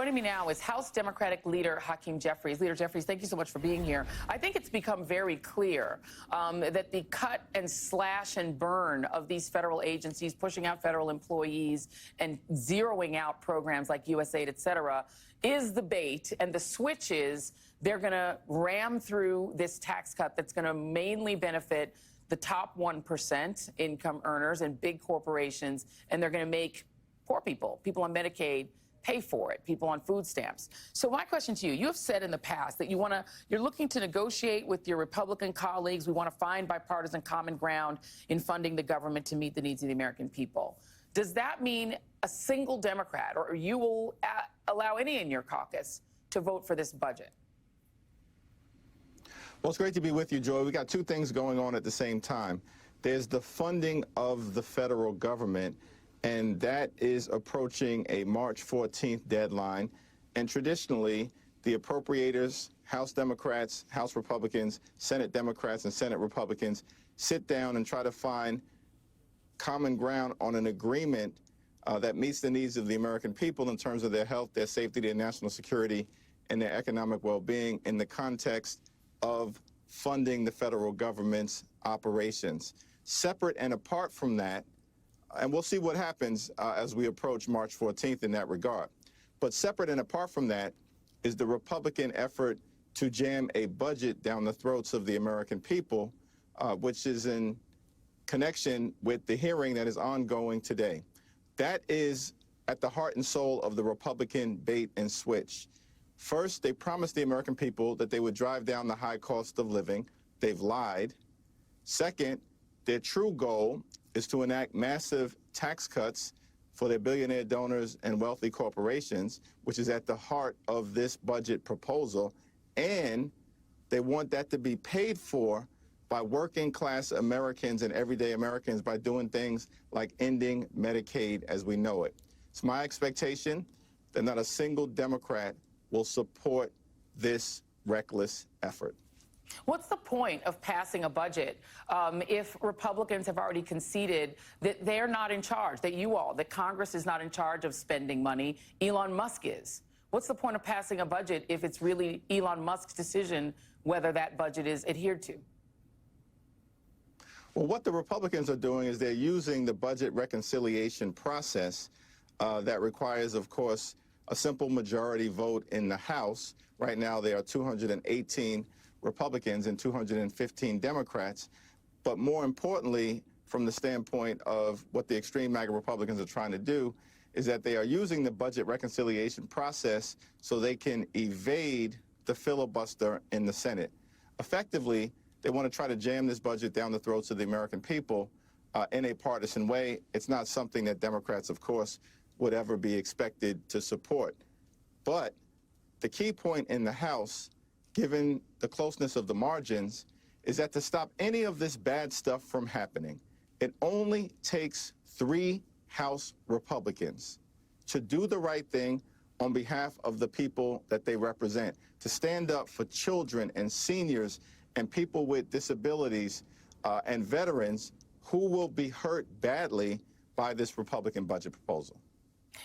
Joining me now is House Democratic Leader Hakeem Jeffries. Leader Jeffries, thank you so much for being here. I think it's become very clear that the cut and slash and burn of these federal agencies, pushing out federal employees and zeroing out programs like USAID, et cetera, is the bait. And the switch is they're going to ram through this tax cut that's going to mainly benefit the top 1% income earners and big corporations, and they're going to make poor people, people on Medicaid, pay for it, people on food stamps. So my question to you, you have said in the past that you're looking to negotiate with your Republican colleagues. We want to find bipartisan common ground in funding the government to meet the needs of the American people. Does that mean a single Democrat, or you will allow any in your caucus to vote for this budget? Well, it's great to be with you, Joy. We got two things going on at the same time. There's the funding of the federal government, and that is approaching a March 14th deadline. And traditionally, the appropriators, House Democrats, House Republicans, Senate Democrats, and Senate Republicans sit down and try to find common ground on an agreement that meets the needs of the American people in terms of their health, their safety, their national security, and their economic well-being in the context of funding the federal government's operations. Separate and apart from that, and we'll see what happens as we approach March 14th in that regard. But separate and apart from that is the Republican effort to jam a budget down the throats of the American people, which is in connection with the hearing that is ongoing today. That is at the heart and soul of the Republican bait and switch. First, they promised the American people that they would drive down the high cost of living. They've lied. Second, their true goal is to enact massive tax cuts for their billionaire donors and wealthy corporations, which is at the heart of this budget proposal. And they want that to be paid for by working class Americans and everyday Americans by doing things like ending Medicaid as we know it. It's my expectation that not a single Democrat will support this reckless effort. What's the point of passing a budget if Republicans have already conceded that they're not in charge, that Congress is not in charge of spending money, Elon Musk is? What's the point of passing a budget if it's really Elon Musk's decision whether that budget is adhered to? Well, what the Republicans are doing is they're using the budget reconciliation process that requires, of course, a simple majority vote in the House. Right now, there are 218 Republicans and 215 Democrats. But more importantly, from the standpoint of what the extreme MAGA Republicans are trying to do, is that they are using the budget reconciliation process so they can evade the filibuster in the Senate. Effectively, they want to try to jam this budget down the throats of the American people in a partisan way. It's not something that Democrats, of course, would ever be expected to support. But the key point in the House, given the closeness of the margins, is that to stop any of this bad stuff from happening, it only takes 3 House Republicans to do the right thing on behalf of the people that they represent, to stand up for children and seniors and people with disabilities and veterans who will be hurt badly by this Republican budget proposal.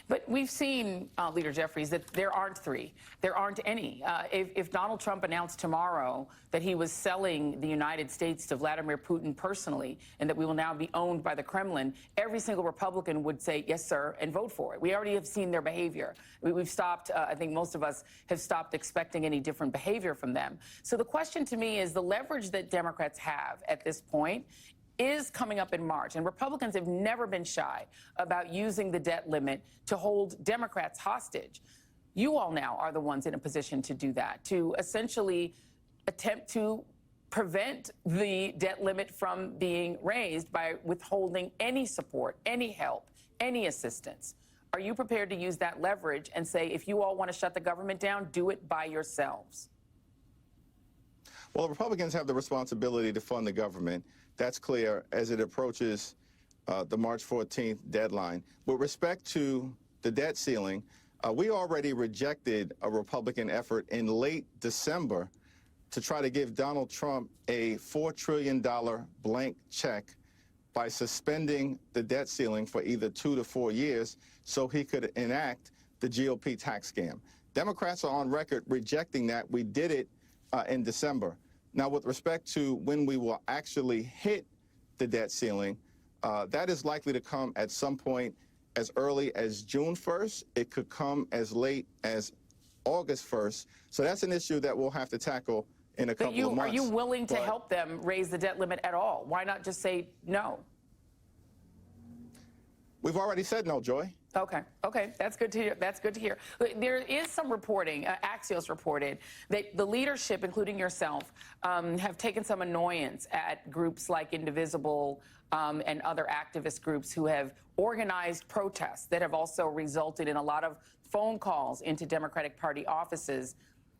But we've seen, Leader Jeffries, that there aren't 3. There aren't any. If Donald Trump announced tomorrow that he was selling the United States to Vladimir Putin personally and that we will now be owned by the Kremlin, every single Republican would say, yes, sir, and vote for it. We already have seen their behavior. We've stopped, I think most of us have stopped expecting any different behavior from them. So the question to me is the leverage that Democrats have at this point is coming up in March, and Republicans have never been shy about using the debt limit to hold Democrats hostage. You all now are the ones in a position to do that, to essentially attempt to prevent the debt limit from being raised by withholding any support, any help, any assistance. Are you prepared to use that leverage and say, if you all want to shut the government down, do it by yourselves? Well, Republicans have the responsibility to fund the government. That's clear as it approaches the March 14th deadline. With respect to the debt ceiling, we already rejected a Republican effort in late December to try to give Donald Trump a $4 trillion blank check by suspending the debt ceiling for either 2 to 4 years so he could enact the GOP tax scam. Democrats are on record rejecting that. We did it in December. Now, with respect to when we will actually hit the debt ceiling, that is likely to come at some point as early as June 1st. It could come as late as August 1st. So that's an issue that we'll have to tackle in a couple of months. Are you willing to help them raise the debt limit at all? Why not just say no? We've already said no, Joy. Okay, that's good to hear. That's good to hear. There is some reporting, Axios reported, that the leadership, including yourself, have taken some annoyance at groups like Indivisible and other activist groups who have organized protests that have also resulted in a lot of phone calls into Democratic Party offices.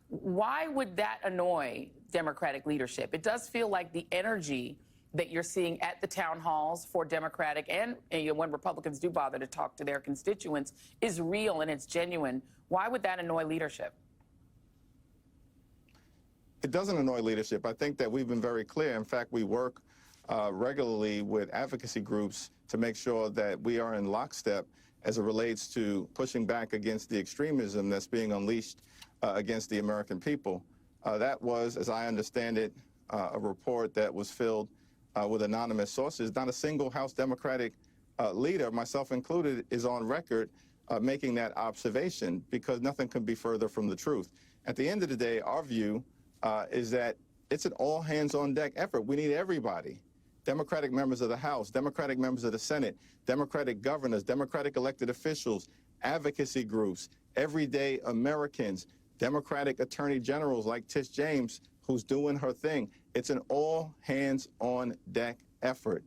Why would that annoy Democratic leadership? It does feel like the energy that you're seeing at the town halls for Democratic and when Republicans do bother to talk to their constituents is real and it's genuine. Why would that annoy leadership? It doesn't annoy leadership. I think that we've been very clear. In fact, we work regularly with advocacy groups to make sure that we are in lockstep as it relates to pushing back against the extremism that's being unleashed against the American people. That was, as I understand it, a report that was filled with anonymous sources. Not a single House Democratic leader, myself included, is on record making that observation, because nothing can be further from the truth. At the end of the day, our view is that it's an all-hands-on-deck effort. We need everybody. Democratic members of the House, Democratic members of the Senate, Democratic governors, Democratic elected officials, advocacy groups, everyday Americans, Democratic attorney generals like Tish James, who's doing her thing. It's an all-hands-on-deck effort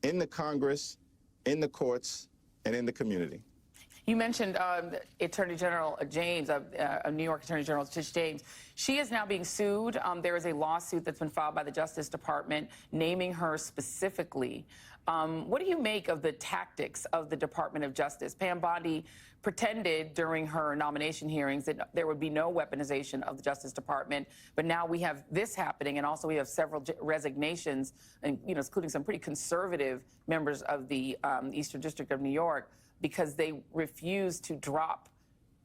in the Congress, in the courts, and in the community. You mentioned Attorney General James, New York Attorney General Tish James. She is now being sued. There is a lawsuit that's been filed by the Justice Department naming her specifically. What do you make of the tactics of the Department of Justice? Pam Bondi pretended during her nomination hearings that there would be no weaponization of the Justice Department, but now we have this happening, and also we have several resignations, and including some pretty conservative members of the Eastern District of New York, because they refuse to drop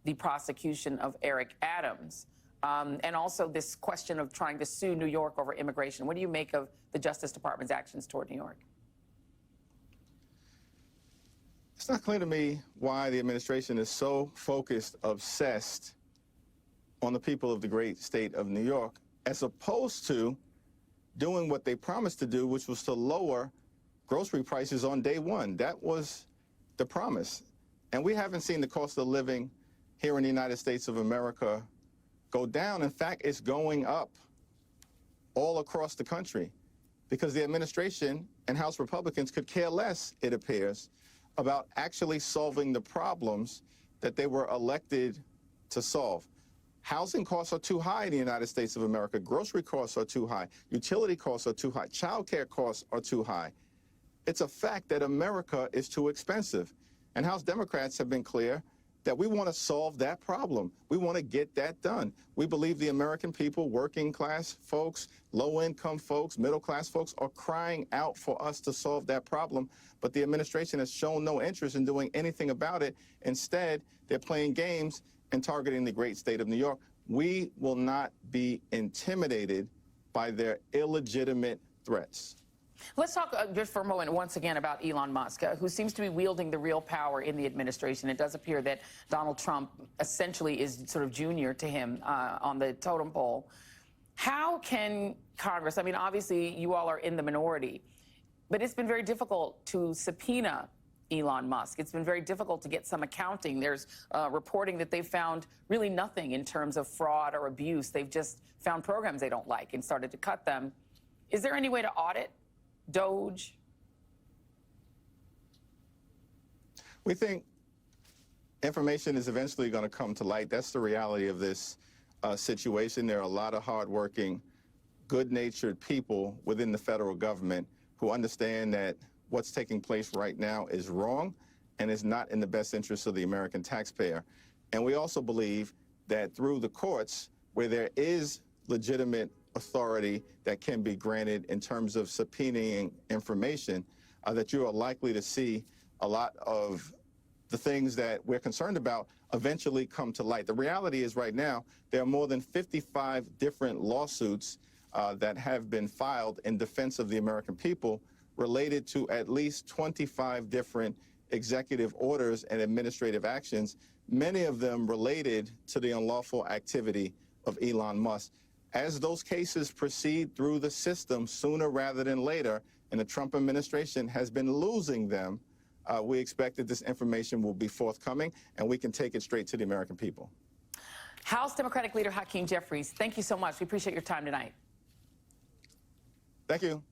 the prosecution of Eric Adams. And also this question of trying to sue New York over immigration. What do you make of the Justice Department's actions toward New York? It's not clear to me why the administration is so focused, obsessed on the people of the great state of New York, as opposed to doing what they promised to do, which was to lower grocery prices on day one. That was the promise. And we haven't seen the cost of living here in the United States of America go down. In fact, it's going up all across the country, because the administration and House Republicans could care less, it appears, about actually solving the problems that they were elected to solve. Housing costs are too high in the United States of America. Grocery costs are too high. Utility costs are too high. Child care costs are too high. It's a fact that America is too expensive. And House Democrats have been clear that we want to solve that problem. We want to get that done. We believe the American people, working class folks, low income folks, middle class folks, are crying out for us to solve that problem. But the administration has shown no interest in doing anything about it. Instead, they're playing games and targeting the great state of New York. We will not be intimidated by their illegitimate threats. Let's talk just for a moment once again about Elon Musk, who seems to be wielding the real power in the administration. It does appear that Donald Trump essentially is sort of junior to him on the totem pole. How can Congress, I mean, obviously you all are in the minority, but it's been very difficult to subpoena Elon Musk. It's been very difficult to get some accounting. There's reporting that they've found really nothing in terms of fraud or abuse. They've just found programs they don't like and started to cut them. Is there any way to audit DOGE? We think information is eventually going to come to light. That's the reality of this situation. There are a lot of hardworking, good-natured people within the federal government who understand that what's taking place right now is wrong and is not in the best interest of the American taxpayer. And we also believe that through the courts, where there is legitimate authority that can be granted in terms of subpoenaing information, that you are likely to see a lot of the things that we're concerned about eventually come to light. The reality is right now, there are more than 55 different lawsuits that have been filed in defense of the American people related to at least 25 different executive orders and administrative actions, many of them related to the unlawful activity of Elon Musk. As those cases proceed through the system sooner rather than later, and the Trump administration has been losing them, we expect that this information will be forthcoming and we can take it straight to the American people. House Democratic Leader Hakeem Jeffries, thank you so much. We appreciate your time tonight. Thank you.